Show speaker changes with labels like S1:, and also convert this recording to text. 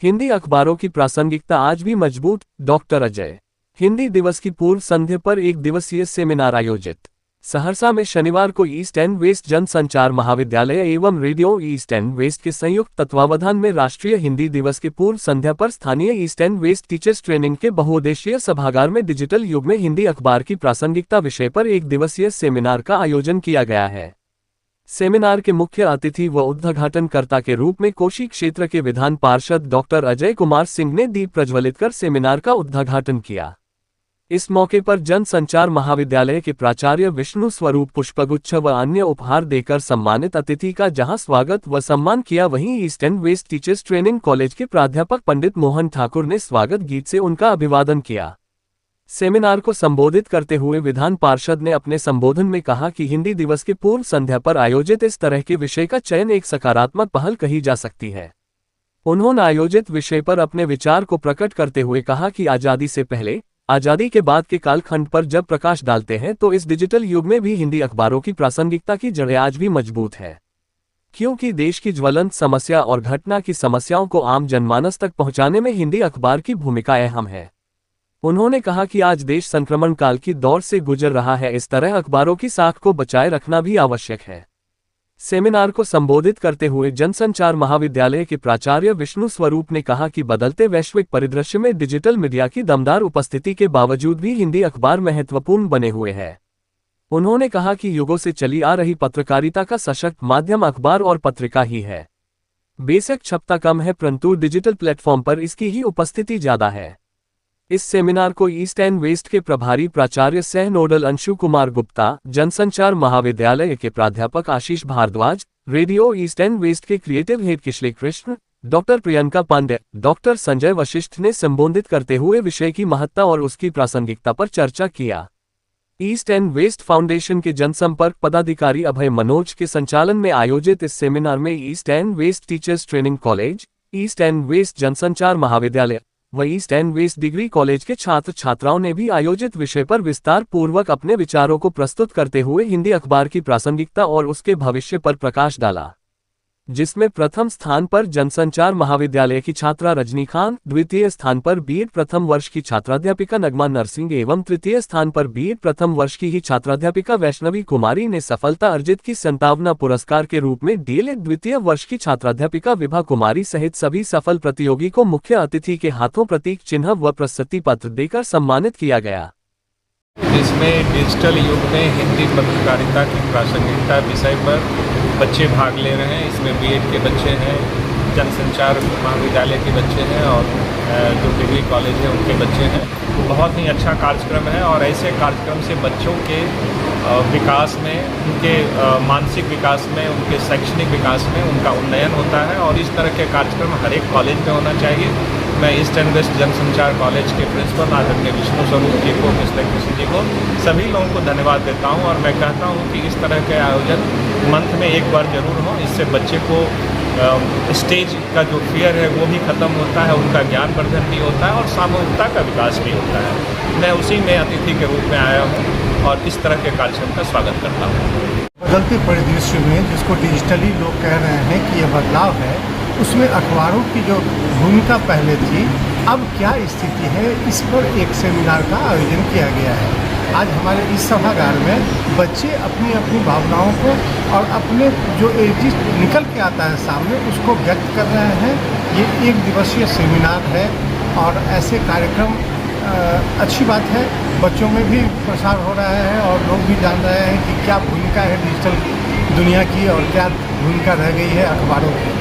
S1: हिंदी अखबारों की प्रासंगिकता आज भी मजबूत। डॉक्टर अजय। हिंदी दिवस की पूर्व संध्या पर एक दिवसीय सेमिनार आयोजित। सहरसा में शनिवार को ईस्ट एंड वेस्ट जनसंचार महाविद्यालय एवं रेडियो ईस्ट एंड वेस्ट के संयुक्त तत्वावधान में राष्ट्रीय हिंदी दिवस की पूर्व संध्या पर स्थानीय east and west teachers training के बहुउद्देशीय सभागार में डिजिटल युग में हिंदी अखबार की प्रासंगिकता विषय पर एक दिवसीय सेमिनार का आयोजन किया गया है। सेमिनार के मुख्य अतिथि व उद्घाटनकर्ता के रूप में कोशी क्षेत्र के विधान पार्षद डॉक्टर अजय कुमार सिंह ने दीप प्रज्वलित कर सेमिनार का उद्घाटन किया। इस मौके पर जनसंचार महाविद्यालय के प्राचार्य विष्णु स्वरूप पुष्पगुच्छ व अन्य उपहार देकर सम्मानित अतिथि का जहां स्वागत व सम्मान किया, वहीं east and west teachers training college के प्राध्यापक पंडित मोहन ठाकुर ने स्वागत गीत से उनका अभिवादन किया। सेमिनार को संबोधित करते हुए विधान पार्षद ने अपने संबोधन में कहा कि हिंदी दिवस के पूर्व संध्या पर आयोजित इस तरह के विषय का चयन एक सकारात्मक पहल कही जा सकती है। उन्होंने आयोजित विषय पर अपने विचार को प्रकट करते हुए कहा कि आज़ादी से पहले, आज़ादी के बाद के कालखंड पर जब प्रकाश डालते हैं तो इस डिजिटल युग में भी हिंदी अखबारों की प्रासंगिकता की जड़ें आज भी मजबूत है, क्योंकि देश की ज्वलंत समस्या और घटना की समस्याओं को आम जनमानस तक पहुंचाने में हिंदी अखबार की भूमिका अहम है। उन्होंने कहा कि आज देश संक्रमण काल की दौर से गुजर रहा है, इस तरह अखबारों की साख को बचाए रखना भी आवश्यक है। सेमिनार को संबोधित करते हुए जनसंचार महाविद्यालय के प्राचार्य विष्णु स्वरूप ने कहा कि बदलते वैश्विक परिदृश्य में डिजिटल मीडिया की दमदार उपस्थिति के बावजूद भी हिंदी अखबार महत्वपूर्ण बने हुए है। उन्होंने कहा कि युगों से चली आ रही पत्रकारिता का सशक्त माध्यम अखबार और पत्रिका ही है। बेशक छपता कम है, परंतु डिजिटल प्लेटफॉर्म पर इसकी ही उपस्थिति ज्यादा है। इस सेमिनार को ईस्ट एंड वेस्ट के प्रभारी प्राचार्य सह नोडल अंशु कुमार गुप्ता, जनसंचार महाविद्यालय के प्राध्यापक Ashish Bhardwaj, Radio East and West के creative head Kishlay Krishna, doctor Priyanka Pandey, doctor Sanjay Vashishtha ने संबोधित करते हुए विषय की महत्ता और उसकी प्रासंगिकता पर चर्चा किया। ईस्ट एंड वेस्ट फाउंडेशन के जनसंपर्क पदाधिकारी अभय मनोज के संचालन में आयोजित इस सेमिनार में east and west teachers training college, east and west जनसंचार महाविद्यालय व east and west degree college के छात्र छात्राओं ने भी आयोजित विषय पर विस्तार पूर्वक अपने विचारों को प्रस्तुत करते हुए हिंदी अखबार की प्रासंगिकता और उसके भविष्य पर प्रकाश डाला, जिसमें प्रथम स्थान पर जनसंचार महाविद्यालय की छात्रा रजनीकांत, द्वितीय स्थान पर बीएड प्रथम वर्ष की छात्राध्यापिका नगमा नरसिंह एवं तृतीय स्थान पर बीएड प्रथम वर्ष की ही छात्राध्यापिका वैष्णवी कुमारी ने सफलता अर्जित की। संतावना पुरस्कार के रूप में डीएलएड द्वितीय वर्ष की छात्राध्यापिका विभा कुमारी सहित सभी सफल प्रतियोगी को मुख्य अतिथि के हाथों प्रतीक चिन्ह व प्रशस्ति पत्र देकर सम्मानित किया गया।
S2: इसमें डिजिटल युग में हिंदी पत्रकारिता की प्रासंगिकता विषय पर बच्चे भाग ले रहे हैं। इसमें बीएड के बच्चे हैं, जनसंचार महाविद्यालय के बच्चे हैं और जो डिग्री कॉलेज है उनके बच्चे हैं। बहुत ही अच्छा कार्यक्रम है और ऐसे कार्यक्रम से बच्चों के विकास में, उनके मानसिक विकास में, उनके शैक्षणिक विकास में उनका उन्नयन होता है और इस तरह के कार्यक्रम हर एक कॉलेज में होना चाहिए। मैं ईस्ट एंड वेस्ट जनसंचार कॉलेज के प्रिंसिपल आदरणीय विष्णु स्वरूप जी को, मिस्टर कृष्ण जी को, सभी लोगों को धन्यवाद देता हूं और मैं कहता हूं कि इस तरह के आयोजन मंथ में एक बार जरूर हो। इससे बच्चे को स्टेज का जो फियर है वो भी ख़त्म होता है, उनका ज्ञान वर्धन भी होता है और सामूहिकता का विकास भी होता है। मैं उसी में अतिथि के रूप में आया हूँ और इस तरह के कार्यक्रम का स्वागत करता हूँ।
S3: बदलते परिदृश्य में जिसको डिजिटली लोग कह रहे हैं कि यह बदलाव है, उसमें अखबारों की जो भूमिका पहले थी, अब क्या स्थिति है, इस पर एक सेमिनार का आयोजन किया गया है। आज हमारे इस सभागार में बच्चे अपनी अपनी भावनाओं को और अपने जो एजिस निकल के आता है सामने, उसको व्यक्त कर रहे हैं। ये एक दिवसीय सेमिनार है और ऐसे कार्यक्रम अच्छी बात है, बच्चों में भी प्रसार हो रहा है और लोग भी जान रहे हैं कि क्या भूमिका है डिजिटल दुनिया की और क्या भूमिका रह गई है अखबारों की।